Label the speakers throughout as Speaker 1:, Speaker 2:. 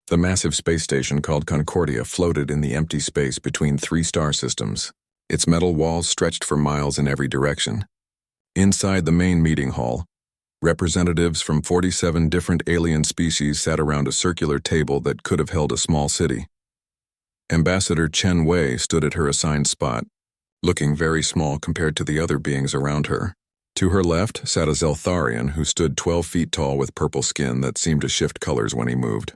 Speaker 1: The massive space station called Concordia floated in the empty space between three star systems. Its metal walls stretched for miles in every direction. Inside the main meeting hall, representatives from 47 different alien species sat around a circular table that could have held a small city. Ambassador Chen Wei stood at her assigned spot, looking very small compared to the other beings around her. To her left sat a Zeltharian who stood 12 feet tall with purple skin that seemed to shift colors when he moved.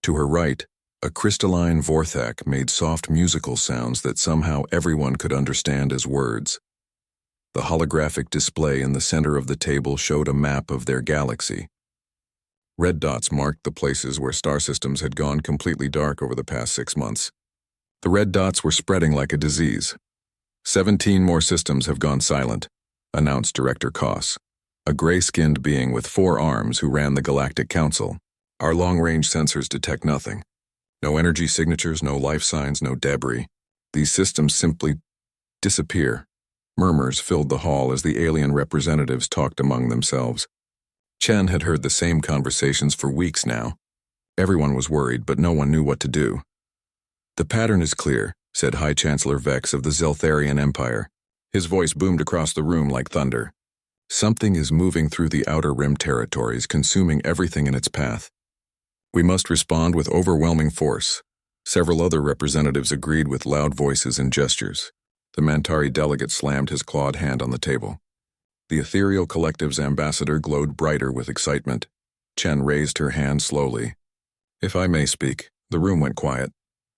Speaker 1: To her right, a crystalline Vorthak made soft musical sounds that somehow everyone could understand as words. The holographic display in the center of the table showed a map of their galaxy. Red dots marked the places where star systems had gone completely dark over the past 6 months. The red dots were spreading like a disease. 17 more systems have gone silent, announced Director Koss, a gray-skinned being with 4 arms who ran the Galactic Council. Our long-range sensors detect nothing. No energy signatures, no life signs, no debris. These systems simply disappear. Murmurs filled the hall as the alien representatives talked among themselves. Chen had heard the same conversations for weeks now. Everyone was worried, but no one knew what to do. The pattern is clear, said High Chancellor Vex of the Zeltharian Empire. His voice boomed across the room like thunder. Something is moving through the Outer Rim territories, consuming everything in its path. We must respond with overwhelming force. Several other representatives agreed with loud voices and gestures. The Mantari delegate slammed his clawed hand on the table. The Ethereal Collective's ambassador glowed brighter with excitement. Chen raised her hand slowly. If I may speak, the room went quiet.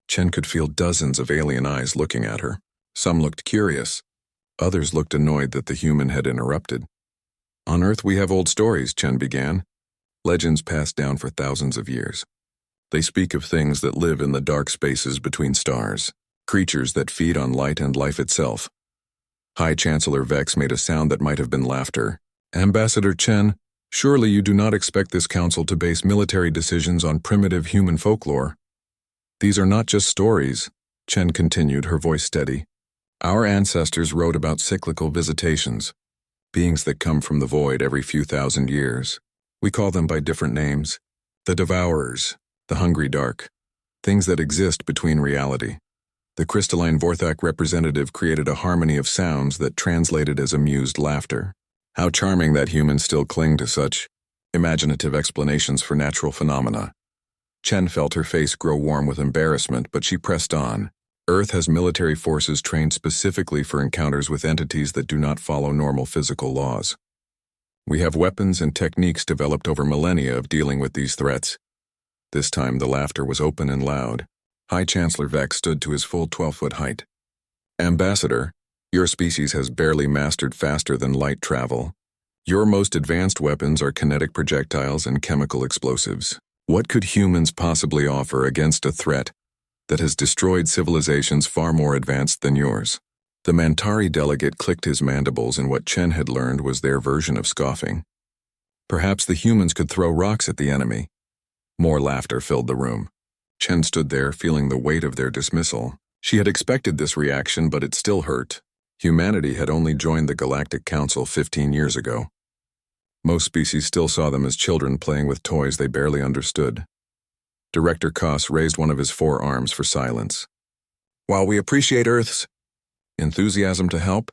Speaker 1: Chen could feel dozens of alien eyes looking at her. Some looked curious. Others looked annoyed that the human had interrupted. On Earth we have old stories, Chen began. Legends passed down for thousands of years. They speak of things that live in the dark spaces between stars, creatures that feed on light and life itself. High Chancellor Vex made a sound that might have been laughter. Ambassador Chen, surely you do not expect this council to base military decisions on primitive human folklore. These are not just stories, Chen continued, her voice steady. Our ancestors wrote about cyclical visitations, beings that come from the void every few thousand years. We call them by different names. The Devourers, the Hungry Dark, things that exist between reality. The crystalline Vorthak representative created a harmony of sounds that translated as amused laughter. How charming that humans still cling to such imaginative explanations for natural phenomena. Chen felt her face grow warm with embarrassment, but she pressed on. Earth has military forces trained specifically for encounters with entities that do not follow normal physical laws. We have weapons and techniques developed over millennia of dealing with these threats. This time the laughter was open and loud. High Chancellor Vex stood to his full 12-foot height. Ambassador, your species has barely mastered faster than light travel. Your most advanced weapons are kinetic projectiles and chemical explosives. What could humans possibly offer against a threat that has destroyed civilizations far more advanced than yours? The Mantari delegate clicked his mandibles in what Chen had learned was their version of scoffing. Perhaps the humans could throw rocks at the enemy. More laughter filled the room. Chen stood there, feeling the weight of their dismissal. She had expected this reaction, but it still hurt. Humanity had only joined the Galactic Council 15 years ago. Most species still saw them as children playing with toys they barely understood. Director Koss raised one of his 4 arms for silence. While we appreciate Earth's enthusiasm to help,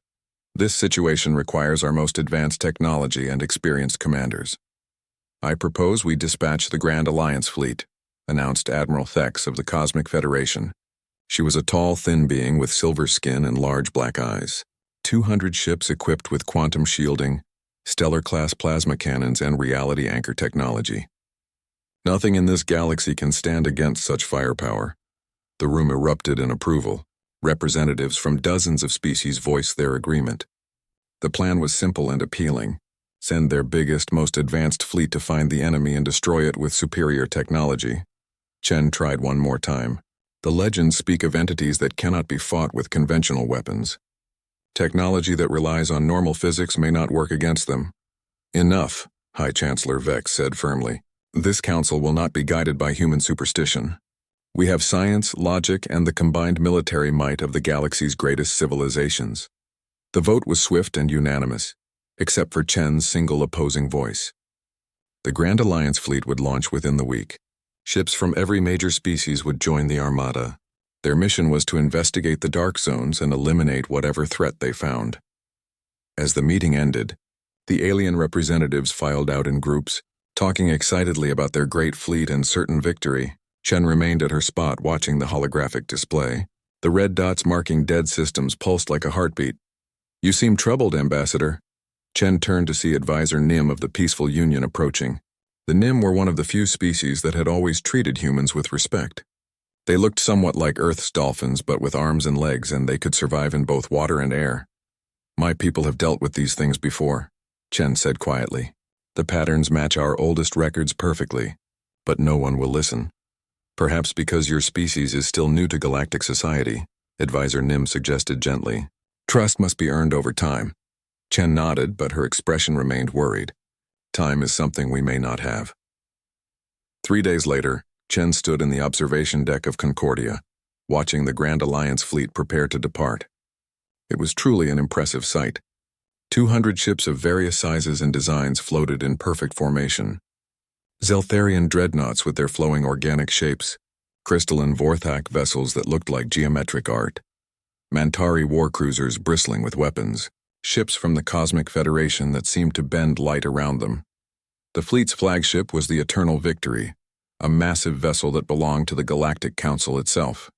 Speaker 1: this situation requires our most advanced technology and experienced commanders. I propose we dispatch the Grand Alliance fleet, announced Admiral Thex of the Cosmic Federation. She was a tall, thin being with silver skin and large black eyes. 200 ships equipped with quantum shielding, stellar-class plasma cannons, and reality anchor technology. Nothing in this galaxy can stand against such firepower. The room erupted in approval. Representatives from dozens of species voiced their agreement. The plan was simple and appealing. Send their biggest, most advanced fleet to find the enemy and destroy it with superior technology. Chen tried one more time. The legends speak of entities that cannot be fought with conventional weapons. Technology that relies on normal physics may not work against them. Enough, High Chancellor Vex said firmly. This council will not be guided by human superstition. We have science, logic, and the combined military might of the galaxy's greatest civilizations. The vote was swift and unanimous, except for Chen's single opposing voice. The Grand Alliance fleet would launch within the week. Ships from every major species would join the armada. Their mission was to investigate the dark zones and eliminate whatever threat they found. As the meeting ended, the alien representatives filed out in groups, talking excitedly about their great fleet and certain victory. Chen remained at her spot watching the holographic display. The red dots marking dead systems pulsed like a heartbeat. "You seem troubled, Ambassador." Chen turned to see Advisor Nim of the Peaceful Union approaching. The Nim were one of the few species that had always treated humans with respect. They looked somewhat like Earth's dolphins, but with arms and legs, and they could survive in both water and air. "My people have dealt with these things before," Chen said quietly. "The patterns match our oldest records perfectly, but no one will listen. Perhaps because your species is still new to galactic society," Advisor Nim suggested gently. "Trust must be earned over time." Chen nodded, but her expression remained worried. Time is something we may not have. 3 days later, Chen stood in the observation deck of Concordia, watching the Grand Alliance fleet prepare to depart. It was truly an impressive sight. 200 ships of various sizes and designs floated in perfect formation. Zeltharian dreadnoughts with their flowing organic shapes, crystalline Vorthak vessels that looked like geometric art, Mantari war cruisers bristling with weapons, ships from the Cosmic Federation that seemed to bend light around them. The fleet's flagship was the Eternal Victory, a massive vessel that belonged to the Galactic Council itself.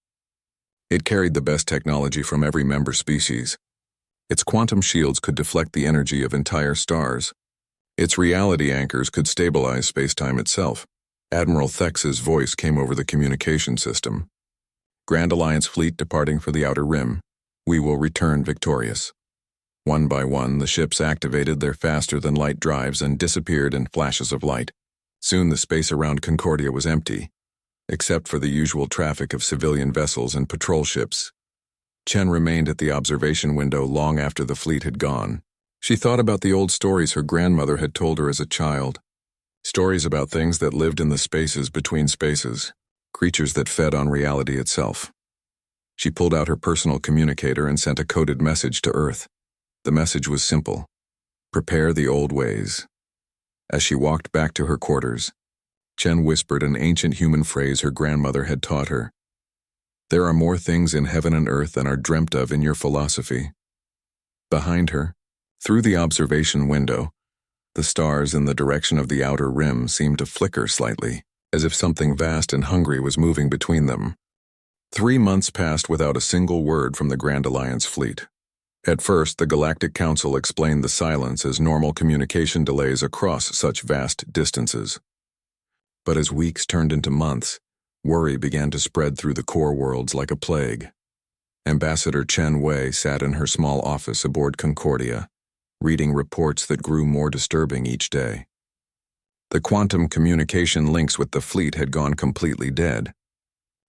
Speaker 1: It carried the best technology from every member species. Its quantum shields could deflect the energy of entire stars. Its reality anchors could stabilize spacetime itself. Admiral Thex's voice came over the communication system. "Grand Alliance fleet departing for the Outer Rim. We will return victorious." One by one, the ships activated their faster-than-light drives and disappeared in flashes of light. Soon the space around Concordia was empty, except for the usual traffic of civilian vessels and patrol ships. Chen remained at the observation window long after the fleet had gone. She thought about the old stories her grandmother had told her as a child. Stories about things that lived in the spaces between spaces, creatures that fed on reality itself. She pulled out her personal communicator and sent a coded message to Earth. The message was simple: "Prepare the old ways." As she walked back to her quarters, Chen whispered an ancient human phrase her grandmother had taught her. "There are more things in heaven and earth than are dreamt of in your philosophy." Behind her, through the observation window, the stars in the direction of the outer rim seemed to flicker slightly, as if something vast and hungry was moving between them. 3 months passed without a single word from the Grand Alliance fleet. At first, the Galactic Council explained the silence as normal communication delays across such vast distances. But as weeks turned into months, worry began to spread through the core worlds like a plague. Ambassador Chen Wei sat in her small office aboard Concordia, reading reports that grew more disturbing each day. The quantum communication links with the fleet had gone completely dead.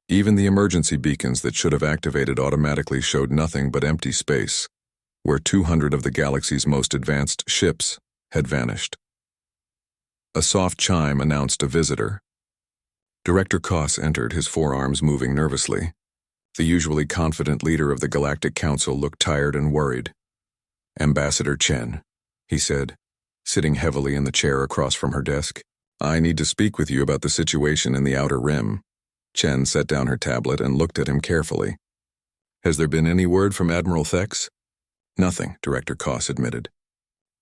Speaker 1: Even the emergency beacons that should have activated automatically showed nothing but empty space, where 200 of the galaxy's most advanced ships had vanished. A soft chime announced a visitor. Director Koss entered, his forearms moving nervously. The usually confident leader of the Galactic Council looked tired and worried. "Ambassador Chen," he said, sitting heavily in the chair across from her desk. "I need to speak with you about the situation in the Outer Rim." Chen set down her tablet and looked at him carefully. "Has there been any word from Admiral Thex?" "Nothing," Director Koss admitted.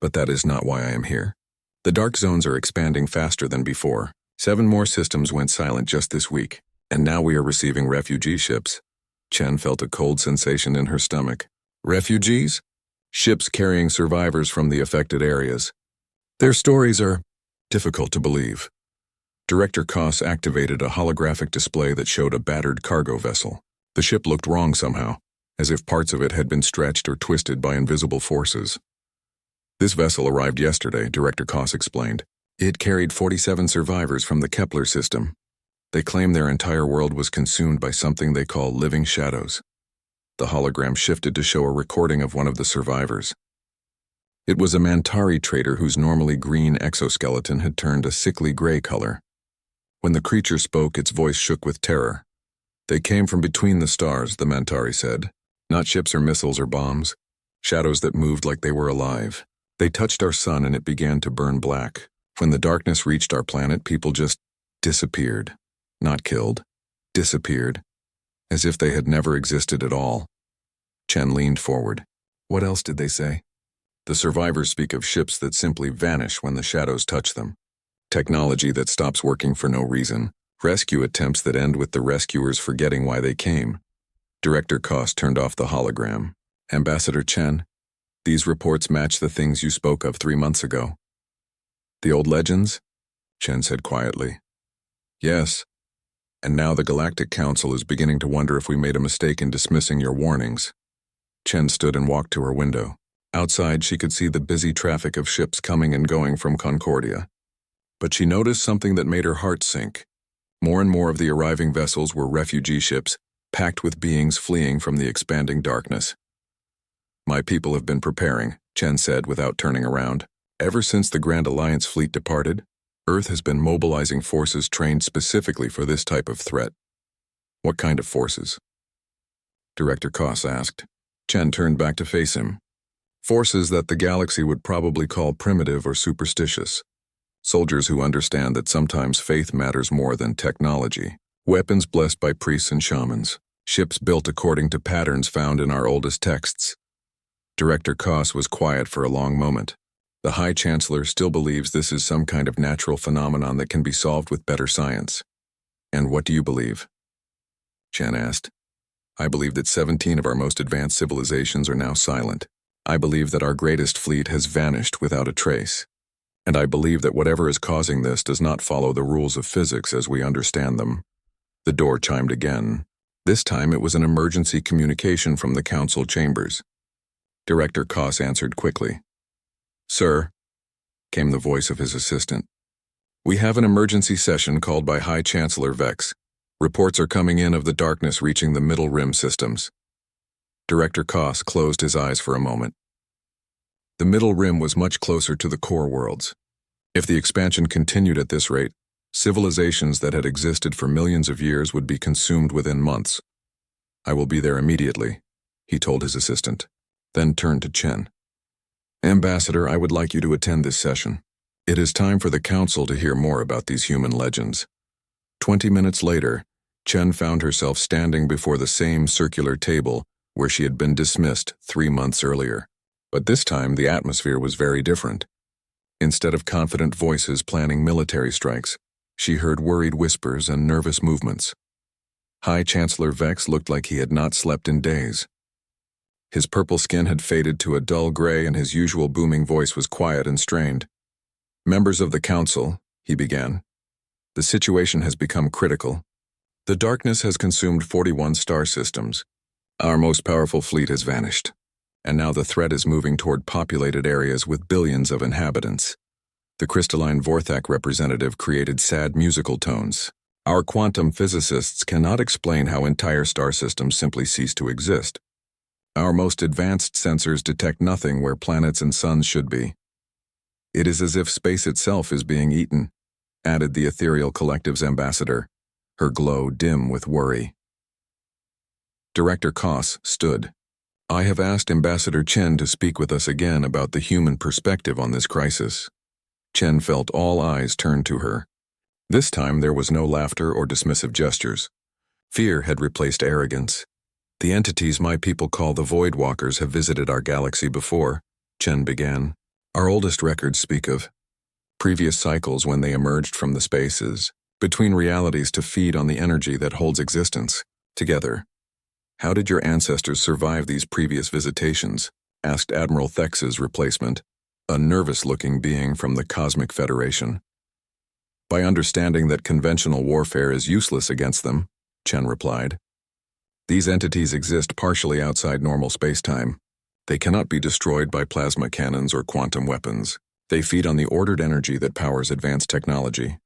Speaker 1: "But that is not why I am here. The dark zones are expanding faster than before. 7 more systems went silent just this week, and now we are receiving refugee ships." Chen felt a cold sensation in her stomach. "Refugees?" "Ships carrying survivors from the affected areas. Their stories are difficult to believe." Director Koss activated a holographic display that showed a battered cargo vessel. The ship looked wrong somehow, as if parts of it had been stretched or twisted by invisible forces. "This vessel arrived yesterday," Director Koss explained. "It carried 47 survivors from the Kepler system. They claim their entire world was consumed by something they call living shadows." The hologram shifted to show a recording of one of the survivors. It was a Mantari trader whose normally green exoskeleton had turned a sickly gray color. When the creature spoke, its voice shook with terror. "They came from between the stars," the Mantari said. "Not ships or missiles or bombs. Shadows that moved like they were alive. They touched our sun and it began to burn black. When the darkness reached our planet, people just disappeared." Not killed. Disappeared. As if they had never existed at all. Chen leaned forward. What else did they say? The survivors speak of ships that simply vanish when the shadows touch them. Technology that stops working for no reason. Rescue attempts that end with the rescuers forgetting why they came. Director Koss turned off the hologram. Ambassador Chen, these reports match the things you spoke of 3 months ago. The old legends? Chen said quietly. Yes. And now the Galactic Council is beginning to wonder if we made a mistake in dismissing your warnings. Chen stood and walked to her window. Outside, she could see the busy traffic of ships coming and going from Concordia. But she noticed something that made her heart sink. More and more of the arriving vessels were refugee ships, packed with beings fleeing from the expanding darkness. My people have been preparing, Chen said without turning around. Ever since the Grand Alliance fleet departed, Earth has been mobilizing forces trained specifically for this type of threat. What kind of forces? Director Koss asked. Chen turned back to face him. Forces that the galaxy would probably call primitive or superstitious. Soldiers who understand that sometimes faith matters more than technology. Weapons blessed by priests and shamans. Ships built according to patterns found in our oldest texts. Director Koss was quiet for a long moment. The High Chancellor still believes this is some kind of natural phenomenon that can be solved with better science. And what do you believe? Chen asked. I believe that 17 of our most advanced civilizations are now silent. I believe that our greatest fleet has vanished without a trace. And I believe that whatever is causing this does not follow the rules of physics as we understand them. The door chimed again. This time it was an emergency communication from the council chambers. Director Koss answered quickly. Sir, came the voice of his assistant. We have an emergency session called by High Chancellor Vex. Reports are coming in of the darkness reaching the Middle Rim systems. Director Koss closed his eyes for a moment. The Middle Rim was much closer to the core worlds. If the expansion continued at this rate, civilizations that had existed for millions of years would be consumed within months. I will be there immediately, he told his assistant, then turned to Chen. Ambassador, I would like you to attend this session. It is time for the council to hear more about these human legends. 20 minutes later, Chen found herself standing before the same circular table where she had been dismissed 3 months earlier. But this time, the atmosphere was very different. Instead of confident voices planning military strikes, she heard worried whispers and nervous movements. High Chancellor Vex looked like he had not slept in days. His purple skin had faded to a dull gray and his usual booming voice was quiet and strained. Members of the council, he began. The situation has become critical. The darkness has consumed 41 star systems. Our most powerful fleet has vanished. And now the threat is moving toward populated areas with billions of inhabitants. The crystalline Vorthak representative created sad musical tones. Our quantum physicists cannot explain how entire star systems simply cease to exist. Our most advanced sensors detect nothing where planets and suns should be. It is as if space itself is being eaten, added the ethereal collective's ambassador, her glow dim with worry. Director Koss stood. I have asked Ambassador Chen to speak with us again about the human perspective on this crisis. Chen felt all eyes turned to her. This time there was no laughter or dismissive gestures. Fear had replaced arrogance. The entities my people call the Void Walkers have visited our galaxy before, Chen began. Our oldest records speak of previous cycles when they emerged from the spaces, between realities to feed on the energy that holds existence, together. How did your ancestors survive these previous visitations? Asked Admiral Thex's replacement, a nervous-looking being from the Cosmic Federation. By understanding that conventional warfare is useless against them, Chen replied. These entities exist partially outside normal space-time. They cannot be destroyed by plasma cannons or quantum weapons. They feed on the ordered energy that powers advanced technology.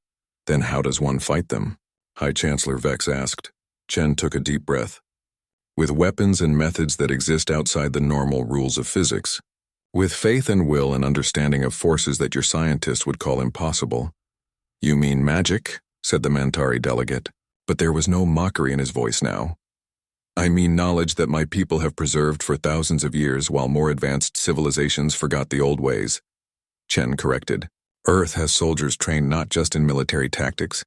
Speaker 1: Then how does one fight them? High Chancellor Vex asked. Chen took a deep breath. With weapons and methods that exist outside the normal rules of physics. With faith and will and understanding of forces that your scientists would call impossible. You mean magic? Said the Mantari delegate, but there was no mockery in his voice now. I mean knowledge that my people have preserved for thousands of years while more advanced civilizations forgot the old ways. Chen corrected. Earth has soldiers trained not just in military tactics,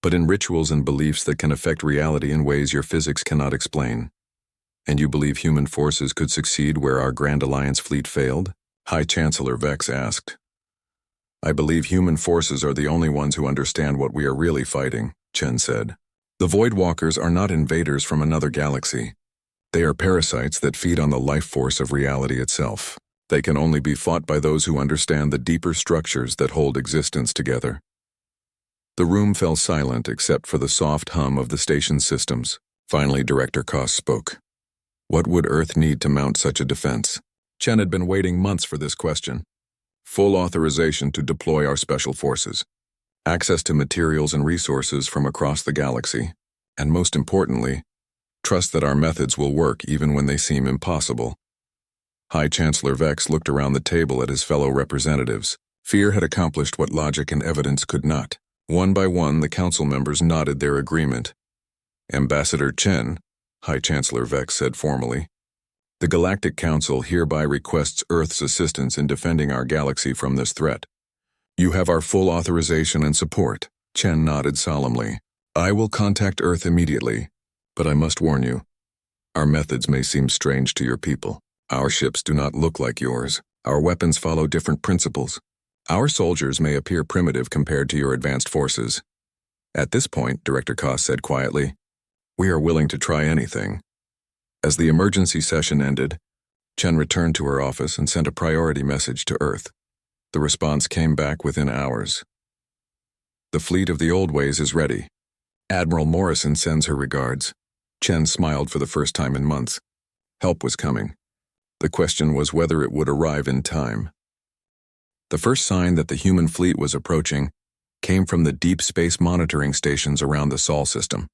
Speaker 1: but in rituals and beliefs that can affect reality in ways your physics cannot explain. And you believe human forces could succeed where our Grand Alliance fleet failed? High Chancellor Vex asked. I believe human forces are the only ones who understand what we are really fighting, Chen said. The Void Walkers are not invaders from another galaxy. They are parasites that feed on the life force of reality itself. They can only be fought by those who understand the deeper structures that hold existence together. The room fell silent except for the soft hum of the station's systems. Finally, Director Koss spoke. What would Earth need to mount such a defense? Chen had been waiting months for this question. Full authorization to deploy our special forces. Access to materials and resources from across the galaxy. And most importantly, trust that our methods will work even when they seem impossible. High Chancellor Vex looked around the table at his fellow representatives. Fear had accomplished what logic and evidence could not. One by one, the council members nodded their agreement. Ambassador Chen, High Chancellor Vex said formally, the Galactic Council hereby requests Earth's assistance in defending our galaxy from this threat. You have our full authorization and support. Chen nodded solemnly. I will contact Earth immediately, but I must warn you. Our methods may seem strange to your people. Our ships do not look like yours. Our weapons follow different principles. Our soldiers may appear primitive compared to your advanced forces. At this point, Director Koss said quietly, we are willing to try anything. As the emergency session ended, Chen returned to her office and sent a priority message to Earth. The response came back within hours. The fleet of the Old Ways is ready. Admiral Morrison sends her regards. Chen smiled for the first time in months. Help was coming. The question was whether it would arrive in time. The first sign that the human fleet was approaching came from the deep space monitoring stations around the Sol system.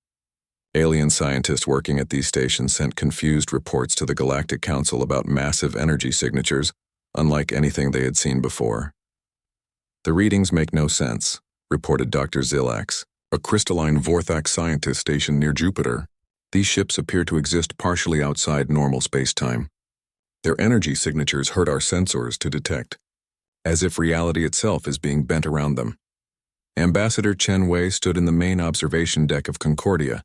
Speaker 1: Alien scientists working at these stations sent confused reports to the Galactic Council about massive energy signatures, unlike anything they had seen before. The readings make no sense, reported Dr. Zilax, a crystalline Vorthax scientist stationed near Jupiter. These ships appear to exist partially outside normal space-time. Their energy signatures hurt our sensors to detect, as if reality itself is being bent around them. Ambassador Chen Wei stood in the main observation deck of Concordia,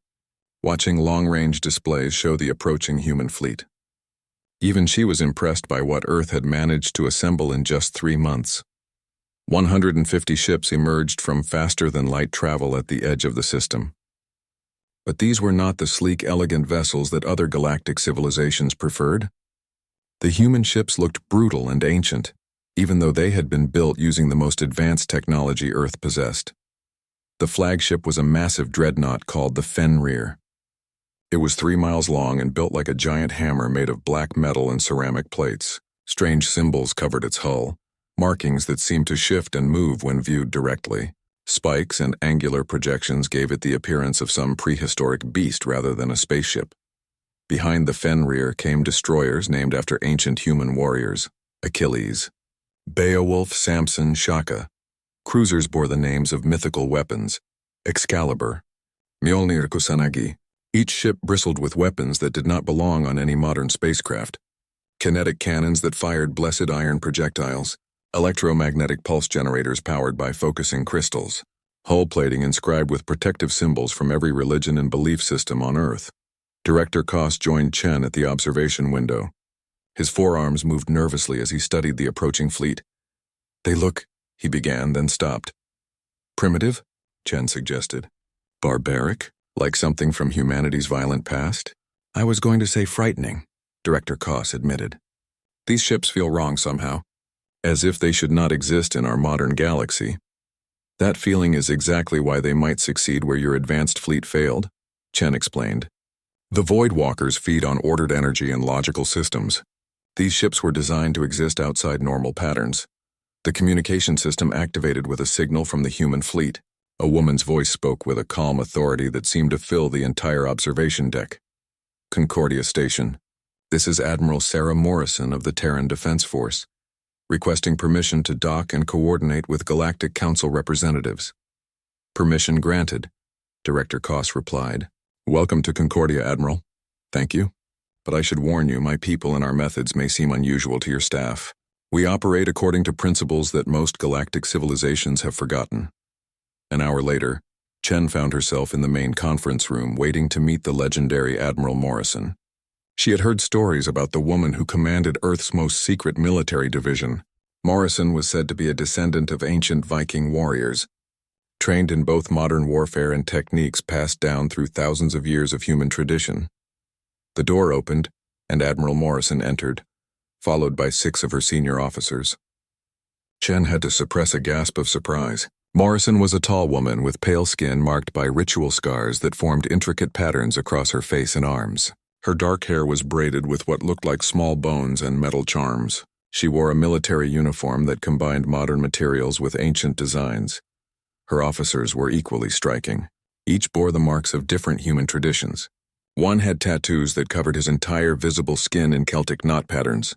Speaker 1: watching long-range displays show the approaching human fleet. Even she was impressed by what Earth had managed to assemble in just 3 months. 150 ships emerged from faster-than-light travel at the edge of the system. But these were not the sleek, elegant vessels that other galactic civilizations preferred. The human ships looked brutal and ancient, even though they had been built using the most advanced technology Earth possessed. The flagship was a massive dreadnought called the Fenrir. It was 3 miles long and built like a giant hammer made of black metal and ceramic plates. Strange symbols covered its hull, markings that seemed to shift and move when viewed directly. Spikes and angular projections gave it the appearance of some prehistoric beast rather than a spaceship. Behind the Fenrir came destroyers named after ancient human warriors: Achilles, Beowulf, Samson, Shaka. Cruisers bore the names of mythical weapons: Excalibur, Mjolnir, Kusanagi. Each ship bristled with weapons that did not belong on any modern spacecraft. Kinetic cannons that fired blessed iron projectiles, electromagnetic pulse generators powered by focusing crystals, hull plating inscribed with protective symbols from every religion and belief system on Earth. Director Koss joined Chen at the observation window. His forearms moved nervously as he studied the approaching fleet. They look, he began, then stopped. Primitive? Chen suggested. Barbaric? Like something from humanity's violent past? I was going to say frightening, Director Koss admitted. These ships feel wrong somehow, as if they should not exist in our modern galaxy. That feeling is exactly why they might succeed where your advanced fleet failed, Chen explained. The Void Walkers feed on ordered energy and logical systems. These ships were designed to exist outside normal patterns. The communication system activated with a signal from the human fleet. A woman's voice spoke with a calm authority that seemed to fill the entire observation deck. Concordia Station. This is Admiral Sarah Morrison of the Terran Defense Force, requesting permission to dock and coordinate with Galactic Council representatives. Permission granted, Director Koss replied. Welcome to Concordia, Admiral. Thank you. But I should warn you, my people and our methods may seem unusual to your staff. We operate according to principles that most galactic civilizations have forgotten. An hour later, Chen found herself in the main conference room waiting to meet the legendary Admiral Morrison. She had heard stories about the woman who commanded Earth's most secret military division. Morrison was said to be a descendant of ancient Viking warriors, trained in both modern warfare and techniques passed down through thousands of years of human tradition. The door opened, and Admiral Morrison entered, followed by 6 of her senior officers. Chen had to suppress a gasp of surprise. Morrison was a tall woman with pale skin marked by ritual scars that formed intricate patterns across her face and arms. Her dark hair was braided with what looked like small bones and metal charms. She wore a military uniform that combined modern materials with ancient designs. Her officers were equally striking. Each bore the marks of different human traditions. One had tattoos that covered his entire visible skin in Celtic knot patterns.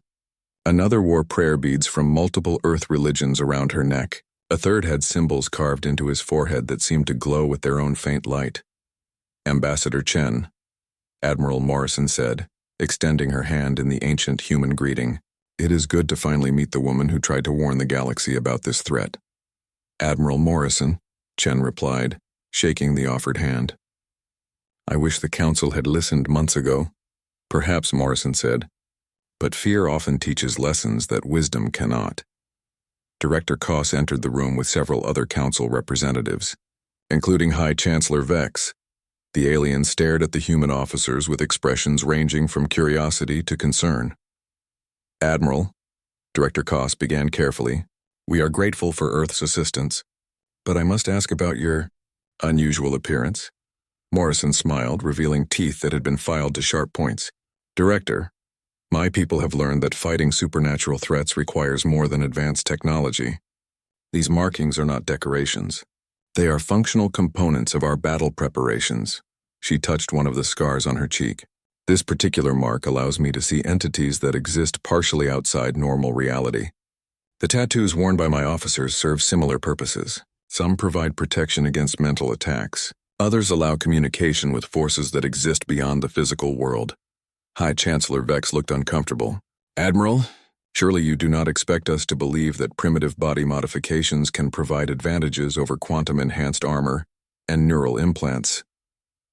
Speaker 1: Another wore prayer beads from multiple Earth religions around her neck. A third had symbols carved into his forehead that seemed to glow with their own faint light. "Ambassador Chen," Admiral Morrison said, extending her hand in the ancient human greeting. "It is good to finally meet the woman who tried to warn the galaxy about this threat." "Admiral Morrison," Chen replied, shaking the offered hand. "I wish the Council had listened months ago." "Perhaps," Morrison said, "but fear often teaches lessons that wisdom cannot." Director Koss entered the room with several other Council representatives, including High Chancellor Vex. The alien stared at the human officers with expressions ranging from curiosity to concern. "Admiral," Director Koss began carefully, "we are grateful for Earth's assistance, but I must ask about your unusual appearance." Morrison smiled, revealing teeth that had been filed to sharp points. "Director, my people have learned that fighting supernatural threats requires more than advanced technology. These markings are not decorations. They are functional components of our battle preparations." She touched one of the scars on her cheek. "This particular mark allows me to see entities that exist partially outside normal reality. The tattoos worn by my officers serve similar purposes. Some provide protection against mental attacks. Others allow communication with forces that exist beyond the physical world." High Chancellor Vex looked uncomfortable. "Admiral, surely you do not expect us to believe that primitive body modifications can provide advantages over quantum-enhanced armor and neural implants."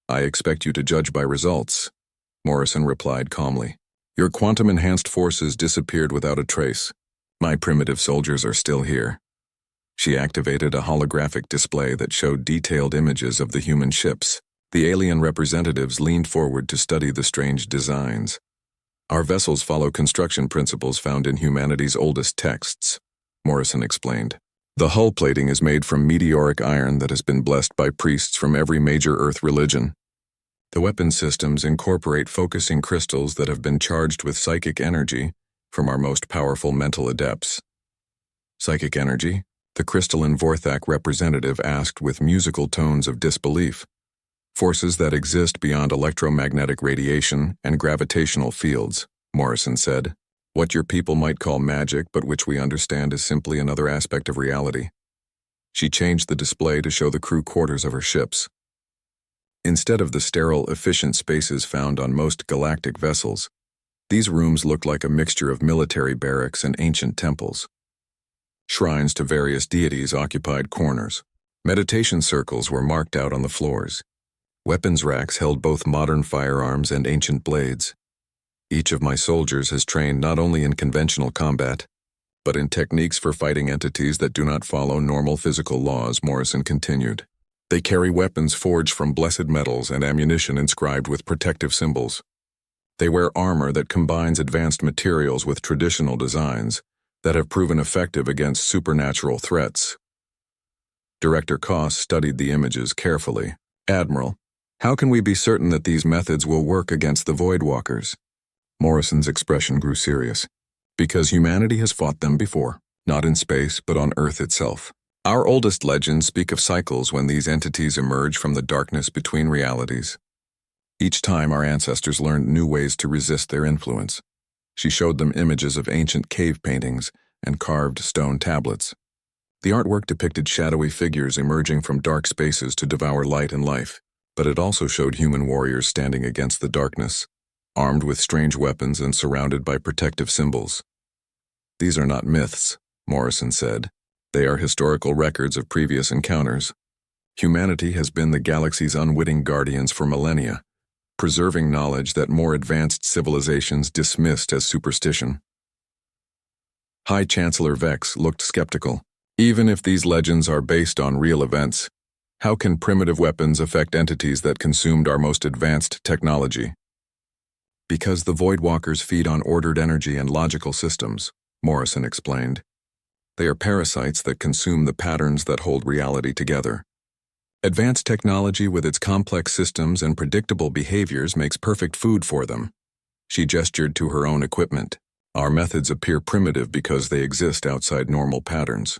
Speaker 1: "I expect you to judge by results," Morrison replied calmly. "Your quantum-enhanced forces disappeared without a trace. My primitive soldiers are still here." She activated a holographic display that showed detailed images of the human ships. The alien representatives leaned forward to study the strange designs. "Our vessels follow construction principles found in humanity's oldest texts," Morrison explained. "The hull plating is made from meteoric iron that has been blessed by priests from every major Earth religion. The weapon systems incorporate focusing crystals that have been charged with psychic energy from our most powerful mental adepts." "Psychic energy?" the crystalline Vorthak representative asked with musical tones of disbelief. "Forces that exist beyond electromagnetic radiation and gravitational fields," Morrison said. "What your people might call magic, but which we understand is simply another aspect of reality." She changed the display to show the crew quarters of her ships. Instead of the sterile, efficient spaces found on most galactic vessels, these rooms looked like a mixture of military barracks and ancient temples. Shrines to various deities occupied corners. Meditation circles were marked out on the floors. Weapons racks held both modern firearms and ancient blades. "Each of my soldiers has trained not only in conventional combat, but in techniques for fighting entities that do not follow normal physical laws," Morrison continued. "They carry weapons forged from blessed metals and ammunition inscribed with protective symbols. They wear armor that combines advanced materials with traditional designs that have proven effective against supernatural threats." Director Koss studied the images carefully. "Admiral, how can we be certain that these methods will work against the Voidwalkers?" Morrison's expression grew serious. "Because humanity has fought them before, not in space but on Earth itself. Our oldest legends speak of cycles when these entities emerge from the darkness between realities. Each time our ancestors learned new ways to resist their influence." She showed them images of ancient cave paintings and carved stone tablets. The artwork depicted shadowy figures emerging from dark spaces to devour light and life, but it also showed human warriors standing against the darkness, armed with strange weapons and surrounded by protective symbols. "These are not myths," Morrison said. "They are historical records of previous encounters. Humanity has been the galaxy's unwitting guardians for millennia, preserving knowledge that more advanced civilizations dismissed as superstition. High Chancellor Vex looked skeptical. Even if these legends are based on real events, how can primitive weapons affect entities that consumed our most advanced technology? Because the Voidwalkers feed on ordered energy and logical systems, Morrison explained. They are parasites that consume the patterns that hold reality together. Advanced technology with its complex systems and predictable behaviors makes perfect food for them. She gestured to her own equipment. Our methods appear primitive because they exist outside normal patterns.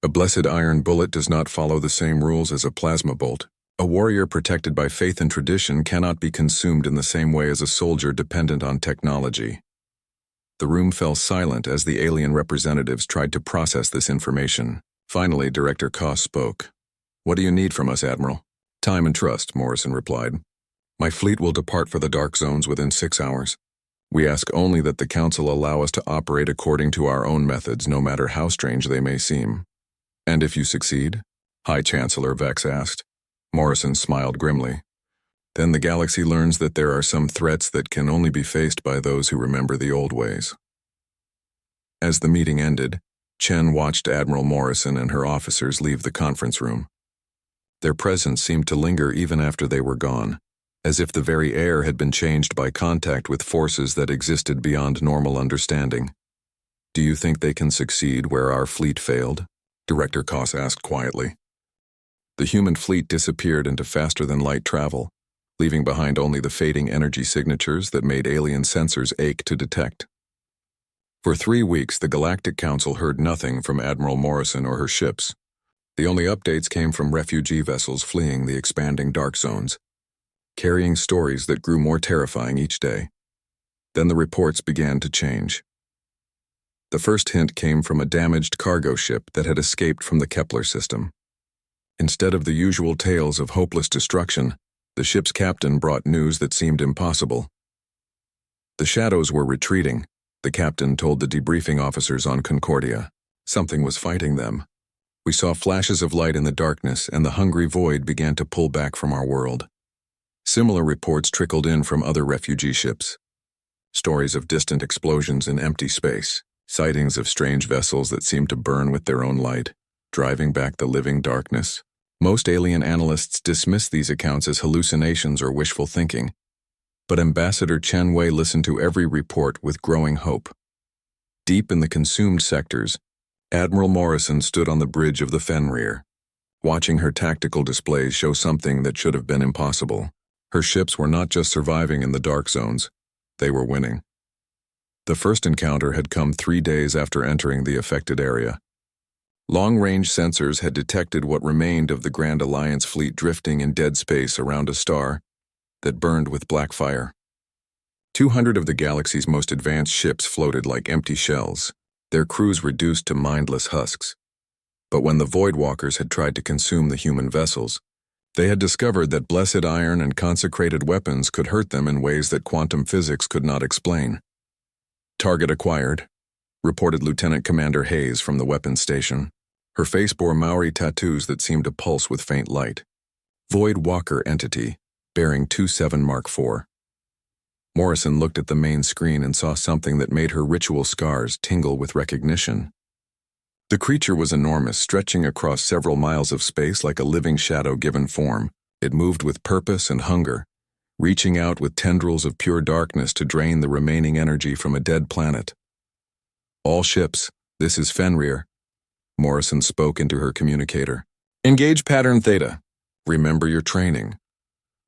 Speaker 1: A blessed iron bullet does not follow the same rules as a plasma bolt. A warrior protected by faith and tradition cannot be consumed in the same way as a soldier dependent on technology. The room fell silent as the alien representatives tried to process this information. Finally, Director Koss spoke. "What do you need from us, Admiral?" "Time and trust," Morrison replied. "My fleet will depart for the dark zones within 6 hours. We ask only that the Council allow us to operate according to our own methods, no matter how strange they may seem." "And if you succeed?" High Chancellor Vex asked. Morrison smiled grimly. "Then the galaxy learns that there are some threats that can only be faced by those who remember the old ways." As the meeting ended, Chen watched Admiral Morrison and her officers leave the conference room. Their presence seemed to linger even after they were gone, as if the very air had been changed by contact with forces that existed beyond normal understanding. "Do you think they can succeed where our fleet failed?" Director Koss asked quietly. The human fleet disappeared into faster-than-light travel, leaving behind only the fading energy signatures that made alien sensors ache to detect. For 3 weeks, the Galactic Council heard nothing from Admiral Morrison or her ships. The only updates came from refugee vessels fleeing the expanding dark zones, carrying stories that grew more terrifying each day. Then the reports began to change. The first hint came from a damaged cargo ship that had escaped from the Kepler system. Instead of the usual tales of hopeless destruction, the ship's captain brought news that seemed impossible. The shadows were retreating, the captain told the debriefing officers on Concordia. Something was fighting them. We saw flashes of light in the darkness, and the hungry void began to pull back from our world. Similar reports trickled in from other refugee ships. Stories of distant explosions in empty space, sightings of strange vessels that seemed to burn with their own light, driving back the living darkness. Most alien analysts dismiss these accounts as hallucinations or wishful thinking, but Ambassador Chen Wei listened to every report with growing hope. Deep in the consumed sectors, Admiral Morrison stood on the bridge of the Fenrir, watching her tactical displays show something that should have been impossible. Her ships were not just surviving in the dark zones, they were winning. The first encounter had come 3 days after entering the affected area. Long-range sensors had detected what remained of the Grand Alliance fleet drifting in dead space around a star that burned with black fire. 200 of the galaxy's most advanced ships floated like empty shells, their crews reduced to mindless husks. But when the Voidwalkers had tried to consume the human vessels, they had discovered that blessed iron and consecrated weapons could hurt them in ways that quantum physics could not explain. "Target acquired," reported Lieutenant Commander Hayes from the weapons station. Her face bore Maori tattoos that seemed to pulse with faint light. "Void Walker entity, bearing 27 Mark IV. Morrison looked at the main screen and saw something that made her ritual scars tingle with recognition. The creature was enormous, stretching across several miles of space like a living shadow given form. It moved with purpose and hunger, reaching out with tendrils of pure darkness to drain the remaining energy from a dead planet. "All ships, this is Fenrir," Morrison spoke into her communicator. "Engage pattern theta. Remember your training."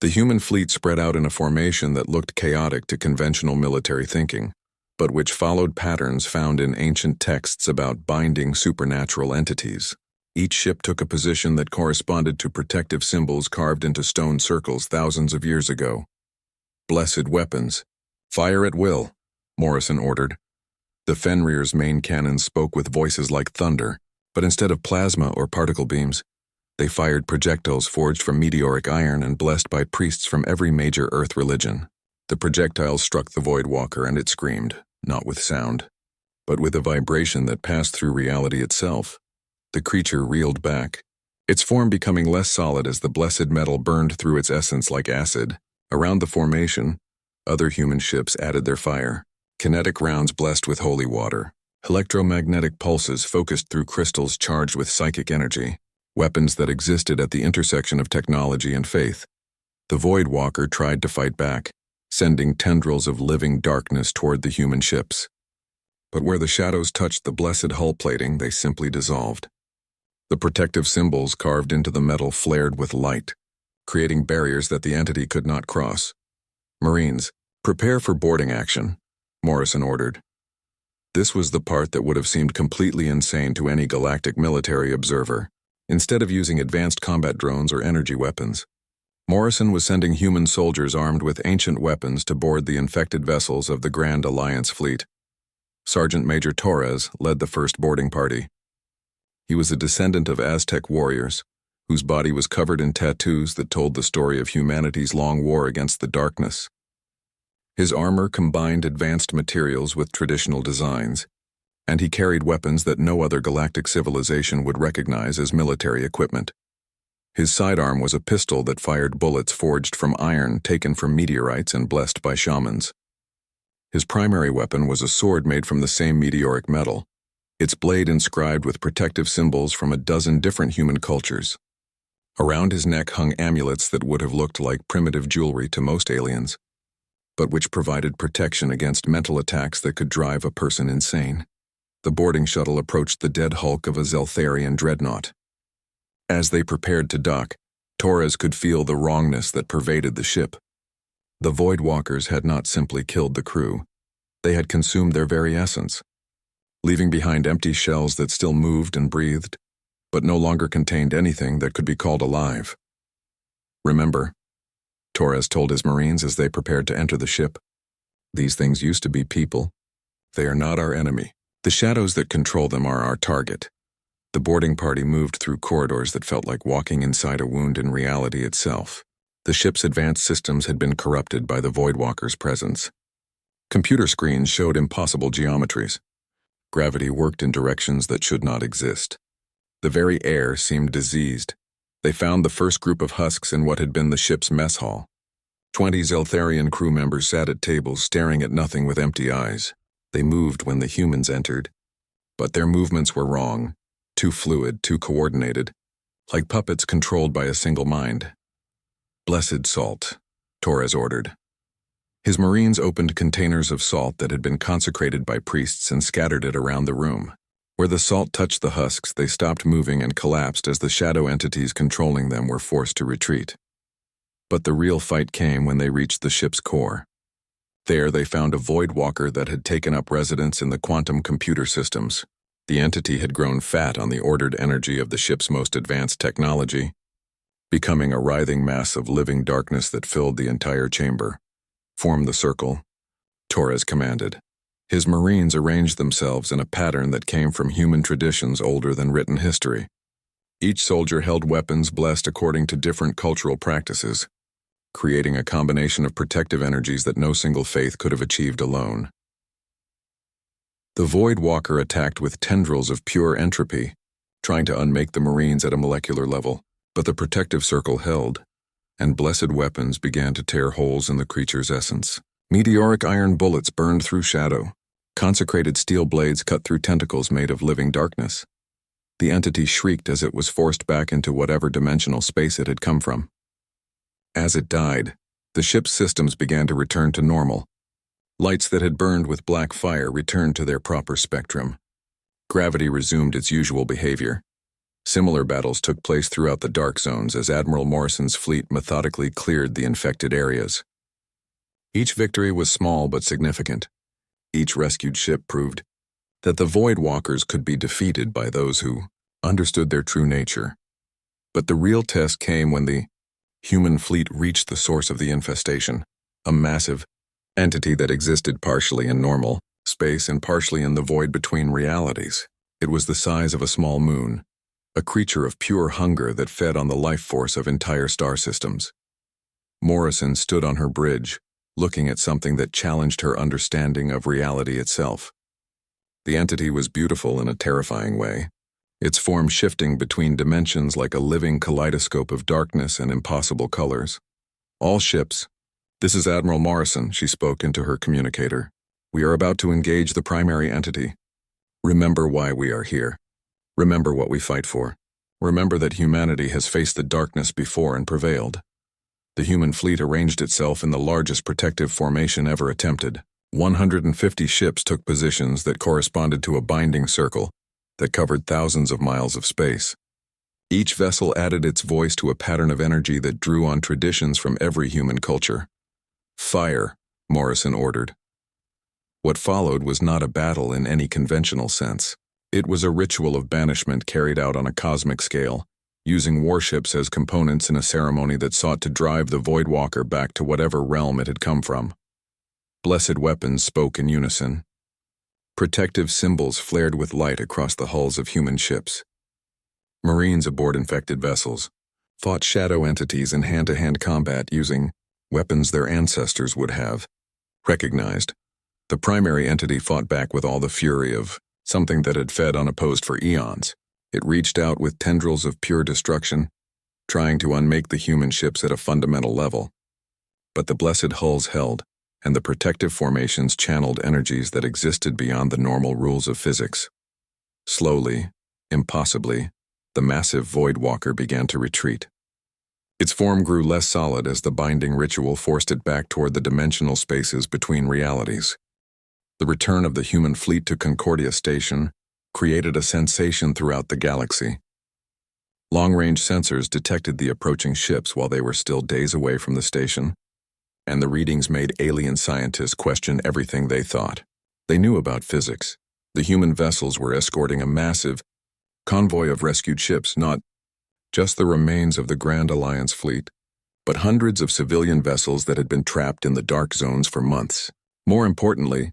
Speaker 1: The human fleet spread out in a formation that looked chaotic to conventional military thinking, but which followed patterns found in ancient texts about binding supernatural entities. Each ship took a position that corresponded to protective symbols carved into stone circles thousands of years ago. "Blessed weapons. Fire at will," Morrison ordered. The Fenrir's main cannons spoke with voices like thunder, but instead of plasma or particle beams, they fired projectiles forged from meteoric iron and blessed by priests from every major Earth religion. The projectiles struck the Voidwalker and it screamed, not with sound, but with a vibration that passed through reality itself. The creature reeled back, its form becoming less solid as the blessed metal burned through its essence like acid. Around the formation, other human ships added their fire. Kinetic rounds blessed with holy water. Electromagnetic pulses focused through crystals charged with psychic energy. Weapons that existed at the intersection of technology and faith. The Void Walker tried to fight back, sending tendrils of living darkness toward the human ships. But where the shadows touched the blessed hull plating, they simply dissolved. The protective symbols carved into the metal flared with light, creating barriers that the entity could not cross. Marines, prepare for boarding action, Morrison ordered. This was the part that would have seemed completely insane to any galactic military observer. Instead of using advanced combat drones or energy weapons, Morrison was sending human soldiers armed with ancient weapons to board the infected vessels of the Grand Alliance fleet. Sergeant Major Torres led the first boarding party. He was a descendant of Aztec warriors, whose body was covered in tattoos that told the story of humanity's long war against the darkness. His armor combined advanced materials with traditional designs, and he carried weapons that no other galactic civilization would recognize as military equipment. His sidearm was a pistol that fired bullets forged from iron taken from meteorites and blessed by shamans. His primary weapon was a sword made from the same meteoric metal, its blade inscribed with protective symbols from a dozen different human cultures. Around his neck hung amulets that would have looked like primitive jewelry to most aliens, but which provided protection against mental attacks that could drive a person insane. The boarding shuttle approached the dead hulk of a Zeltharian dreadnought. As they prepared to dock, Torres could feel the wrongness that pervaded the ship. The Void Walkers had not simply killed the crew. They had consumed their very essence, leaving behind empty shells that still moved and breathed, but no longer contained anything that could be called alive. Remember, Torres told his Marines as they prepared to enter the ship, these things used to be people. They are not our enemy. The shadows that control them are our target. The boarding party moved through corridors that felt like walking inside a wound in reality itself. The ship's advanced systems had been corrupted by the Voidwalker's presence. Computer screens showed impossible geometries. Gravity worked in directions that should not exist. The very air seemed diseased. They found the first group of husks in what had been the ship's mess hall. 20 Zeltharian crew members sat at tables staring at nothing with empty eyes. They moved when the humans entered, but their movements were wrong, too fluid, too coordinated, like puppets controlled by a single mind. Blessed salt, Torres ordered. His Marines opened containers of salt that had been consecrated by priests and scattered it around the room. Where the salt touched the husks, they stopped moving and collapsed as the shadow entities controlling them were forced to retreat. But the real fight came when they reached the ship's core. There they found a Void Walker that had taken up residence in the quantum computer systems. The entity had grown fat on the ordered energy of the ship's most advanced technology, becoming a writhing mass of living darkness that filled the entire chamber. Form the circle, Torres commanded. His Marines arranged themselves in a pattern that came from human traditions older than written history. Each soldier held weapons blessed according to different cultural practices, creating a combination of protective energies that no single faith could have achieved alone. The Void Walker attacked with tendrils of pure entropy, trying to unmake the Marines at a molecular level, but the protective circle held, and blessed weapons began to tear holes in the creature's essence. Meteoric iron bullets burned through shadow. Consecrated steel blades cut through tentacles made of living darkness. The entity shrieked as it was forced back into whatever dimensional space it had come from. As it died, the ship's systems began to return to normal. Lights that had burned with black fire returned to their proper spectrum. Gravity resumed its usual behavior. Similar battles took place throughout the dark zones as Admiral Morrison's fleet methodically cleared the infected areas. Each victory was small but significant. Each rescued ship proved that the Void Walkers could be defeated by those who understood their true nature. But the real test came when the human fleet reached the source of the infestation, a massive entity that existed partially in normal space and partially in the void between realities. It was the size of a small moon, a creature of pure hunger that fed on the life force of entire star systems. Morrison stood on her bridge, looking at something that challenged her understanding of reality itself. The entity was beautiful in a terrifying way, its form shifting between dimensions like a living kaleidoscope of darkness and impossible colors. All ships. This is Admiral Morrison, she spoke into her communicator. We are about to engage the primary entity. Remember why we are here. Remember what we fight for. Remember that humanity has faced the darkness before and prevailed. The human fleet arranged itself in the largest protective formation ever attempted. 150 ships took positions that corresponded to a binding circle that covered thousands of miles of space. Each vessel added its voice to a pattern of energy that drew on traditions from every human culture. Fire, Morrison ordered. What followed was not a battle in any conventional sense. It was a ritual of banishment carried out on a cosmic scale, using warships as components in a ceremony that sought to drive the Voidwalker back to whatever realm it had come from. Blessed weapons spoke in unison. Protective symbols flared with light across the hulls of human ships. Marines aboard infected vessels fought shadow entities in hand-to-hand combat using weapons their ancestors would have recognized. The primary entity fought back with all the fury of something that had fed unopposed for eons. It reached out with tendrils of pure destruction, trying to unmake the human ships at a fundamental level. But the blessed hulls held, and the protective formations channeled energies that existed beyond the normal rules of physics. Slowly, impossibly, the massive Voidwalker began to retreat. Its form grew less solid as the binding ritual forced it back toward the dimensional spaces between realities. The return of the human fleet to Concordia Station created a sensation throughout the galaxy. Long-range sensors detected the approaching ships while they were still days away from the station, and the readings made alien scientists question everything they thought. They knew about physics. The human vessels were escorting a massive convoy of rescued ships, not just the remains of the Grand Alliance fleet, but hundreds of civilian vessels that had been trapped in the dark zones for months. More importantly,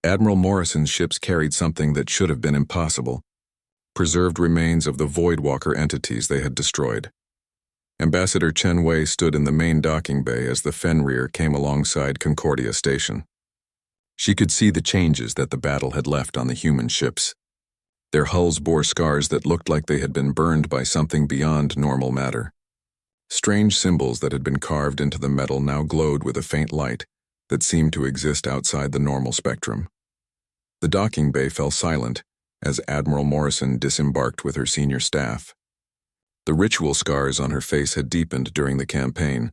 Speaker 1: Admiral Morrison's ships carried something that should have been impossible: preserved remains of the Voidwalker entities they had destroyed. Ambassador Chen Wei stood in the main docking bay as the Fenrir came alongside Concordia Station. She could see the changes that the battle had left on the human ships. Their hulls bore scars that looked like they had been burned by something beyond normal matter. Strange symbols that had been carved into the metal now glowed with a faint light that seemed to exist outside the normal spectrum. The docking bay fell silent as Admiral Morrison disembarked with her senior staff. The ritual scars on her face had deepened during the campaign,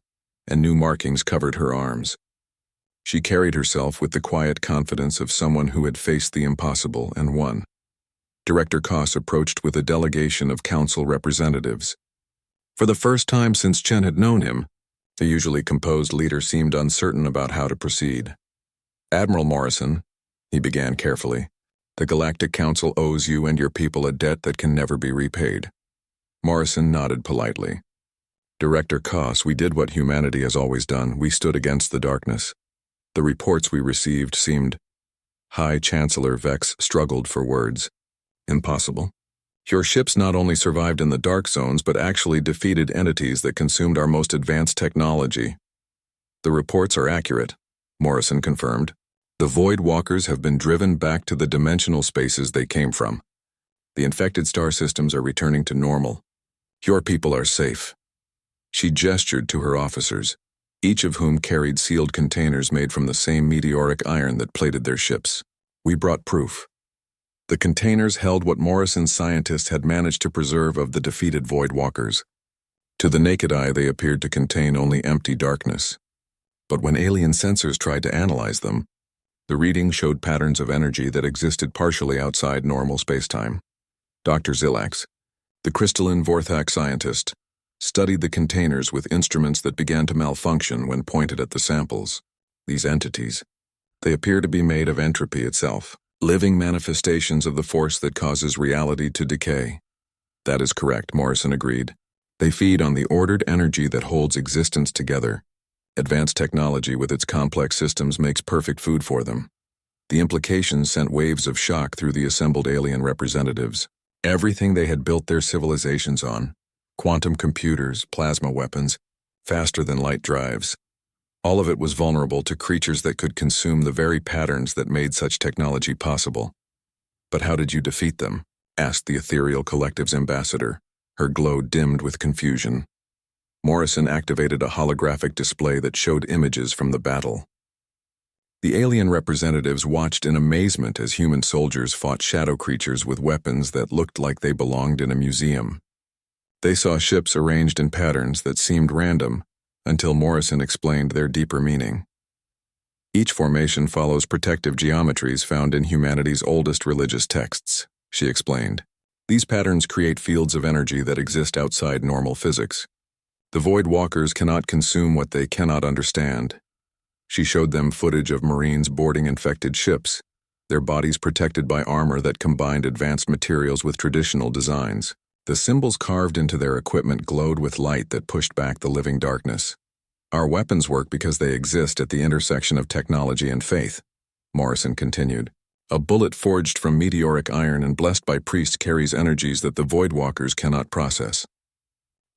Speaker 1: and new markings covered her arms. She carried herself with the quiet confidence of someone who had faced the impossible and won. Director Koss approached with a delegation of council representatives. For the first time since Chen had known him, the usually composed leader seemed uncertain about how to proceed. Admiral Morrison, he began carefully, the Galactic Council owes you and your people a debt that can never be repaid. Morrison nodded politely. Director Koss, we did what humanity has always done. We stood against the darkness. The reports we received seemed... High Chancellor Vex struggled for words. Impossible. Your ships not only survived in the dark zones but actually defeated entities that consumed our most advanced technology. The reports are accurate, Morrison confirmed. The Voidwalkers have been driven back to the dimensional spaces they came from. The infected star systems are returning to normal. Your people are safe. She gestured to her officers, each of whom carried sealed containers made from the same meteoric iron that plated their ships. We brought proof. The containers held what Morrison's scientists had managed to preserve of the defeated Voidwalkers. To the naked eye, they appeared to contain only empty darkness. But when alien sensors tried to analyze them, the reading showed patterns of energy that existed partially outside normal spacetime. Dr. Zilax, the crystalline Vorthak scientist, studied the containers with instruments that began to malfunction when pointed at the samples. These entities, they appear to be made of entropy itself. Living manifestations of the force that causes reality to decay. That is correct, Morrison agreed. They feed on the ordered energy that holds existence together. Advanced technology with its complex systems makes perfect food for them. The implications sent waves of shock through the assembled alien representatives. Everything they had built their civilizations on, quantum computers, plasma weapons, faster-than-light drives, all of it was vulnerable to creatures that could consume the very patterns that made such technology possible. But how did you defeat them? asked the ethereal collective's ambassador, her glow dimmed with confusion. Morrison activated a holographic display that showed images from the battle. The alien representatives watched in amazement as human soldiers fought shadow creatures with weapons that looked like they belonged in a museum. They saw ships arranged in patterns that seemed random until Morrison explained their deeper meaning. Each formation follows protective geometries found in humanity's oldest religious texts, she explained. These patterns create fields of energy that exist outside normal physics. The Void Walkers cannot consume what they cannot understand. She showed them footage of Marines boarding infected ships, their bodies protected by armor that combined advanced materials with traditional designs. The symbols carved into their equipment glowed with light that pushed back the living darkness. Our weapons work because they exist at the intersection of technology and faith, Morrison continued. A bullet forged from meteoric iron and blessed by priests carries energies that the Voidwalkers cannot process.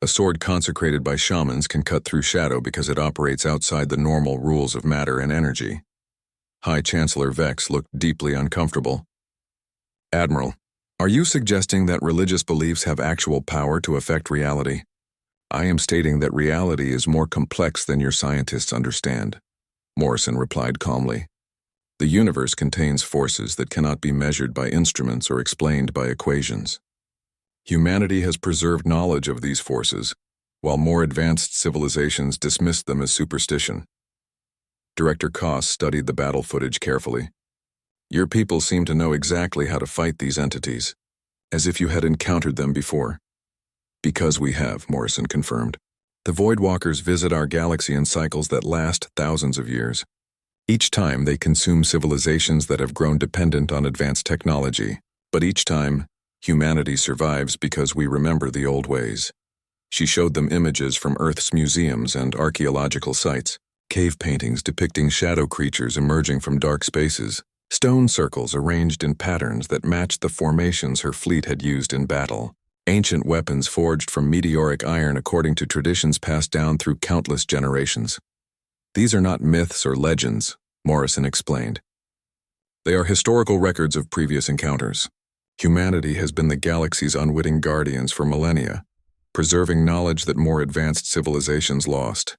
Speaker 1: A sword consecrated by shamans can cut through shadow because it operates outside the normal rules of matter and energy. High Chancellor Vex looked deeply uncomfortable. Admiral, are you suggesting that religious beliefs have actual power to affect reality? I am stating that reality is more complex than your scientists understand, Morrison replied calmly. The universe contains forces that cannot be measured by instruments or explained by equations. Humanity has preserved knowledge of these forces, while more advanced civilizations dismissed them as superstition. Director Koss studied the battle footage carefully. Your people seem to know exactly how to fight these entities, as if you had encountered them before. Because we have, Morrison confirmed. The Voidwalkers visit our galaxy in cycles that last thousands of years. Each time they consume civilizations that have grown dependent on advanced technology, but each time, humanity survives because we remember the old ways. She showed them images from Earth's museums and archaeological sites, cave paintings depicting shadow creatures emerging from dark spaces, stone circles arranged in patterns that matched the formations her fleet had used in battle. Ancient weapons forged from meteoric iron according to traditions passed down through countless generations. These are not myths or legends, Morrison explained. They are historical records of previous encounters. Humanity has been the galaxy's unwitting guardians for millennia, preserving knowledge that more advanced civilizations lost.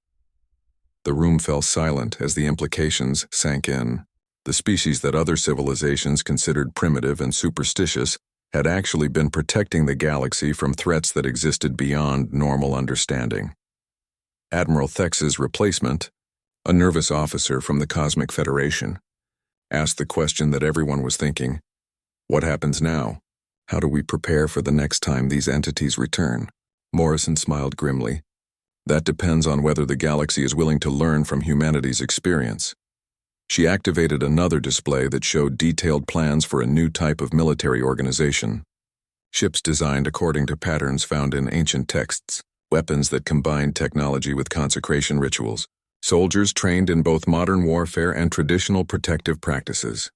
Speaker 1: The room fell silent as the implications sank in. The species that other civilizations considered primitive and superstitious had actually been protecting the galaxy from threats that existed beyond normal understanding. Admiral Thex's replacement, a nervous officer from the Cosmic Federation, asked the question that everyone was thinking: what happens now? How do we prepare for the next time these entities return? Morrison smiled grimly. That depends on whether the galaxy is willing to learn from humanity's experience. She activated another display that showed detailed plans for a new type of military organization. Ships designed according to patterns found in ancient texts, weapons that combined technology with consecration rituals, soldiers trained in both modern warfare and traditional protective practices.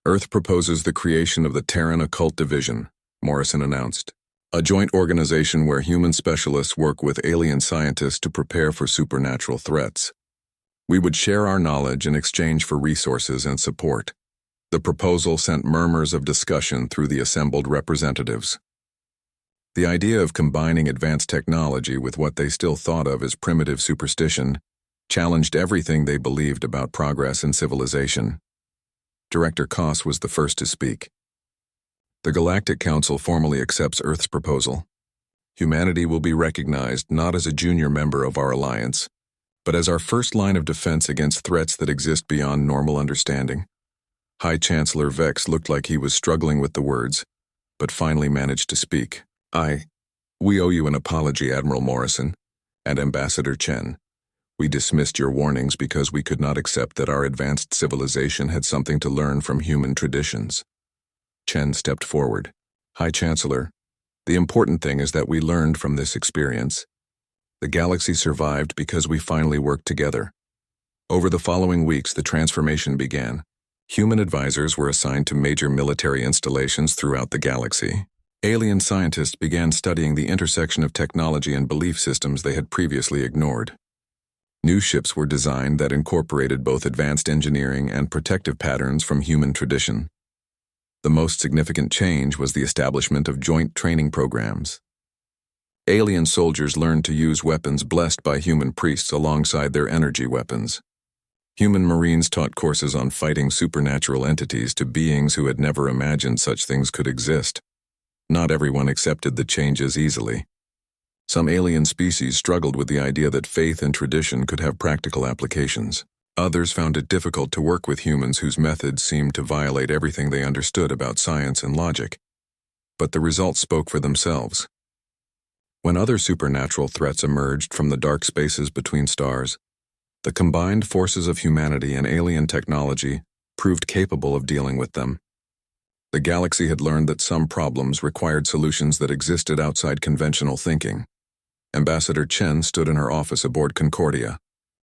Speaker 1: Earth proposes the creation of the Terran Occult Division, Morrison announced, a joint organization where human specialists work with alien scientists to prepare for supernatural threats. We would share our knowledge in exchange for resources and support. The proposal sent murmurs of discussion through the assembled representatives. The idea of combining advanced technology with what they still thought of as primitive superstition challenged everything they believed about progress and civilization. Director Koss was the first to speak. The Galactic Council formally accepts Earth's proposal. Humanity will be recognized not as a junior member of our alliance, but as our first line of defense against threats that exist beyond normal understanding. High Chancellor Vex looked like he was struggling with the words, but finally managed to speak. We owe you an apology, Admiral Morrison, and Ambassador Chen. We dismissed your warnings because we could not accept that our advanced civilization had something to learn from human traditions. Chen stepped forward. High Chancellor, the important thing is that we learned from this experience. The galaxy survived because we finally worked together. Over the following weeks, the transformation began. Human advisors were assigned to major military installations throughout the galaxy. Alien scientists began studying the intersection of technology and belief systems they had previously ignored. New ships were designed that incorporated both advanced engineering and protective patterns from human tradition. The most significant change was the establishment of joint training programs. Alien soldiers learned to use weapons blessed by human priests alongside their energy weapons. Human Marines taught courses on fighting supernatural entities to beings who had never imagined such things could exist. Not everyone accepted the changes easily. Some alien species struggled with the idea that faith and tradition could have practical applications. Others found it difficult to work with humans whose methods seemed to violate everything they understood about science and logic. But the results spoke for themselves. When other supernatural threats emerged from the dark spaces between stars, the combined forces of humanity and alien technology proved capable of dealing with them. The galaxy had learned that some problems required solutions that existed outside conventional thinking. Ambassador Chen stood in her office aboard Concordia,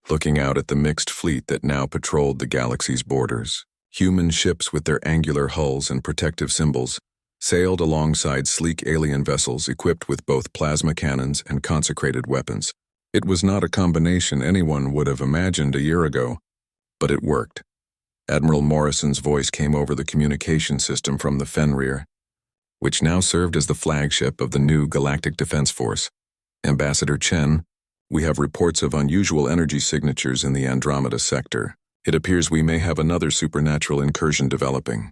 Speaker 1: looking out at the mixed fleet that now patrolled the galaxy's borders. Human ships with their angular hulls and protective symbols sailed alongside sleek alien vessels equipped with both plasma cannons and consecrated weapons. It was not a combination anyone would have imagined a year ago, but it worked. Admiral Morrison's voice came over the communication system from the Fenrir, which now served as the flagship of the new Galactic Defense Force. Ambassador Chen, we have reports of unusual energy signatures in the Andromeda sector. It appears we may have another supernatural incursion developing.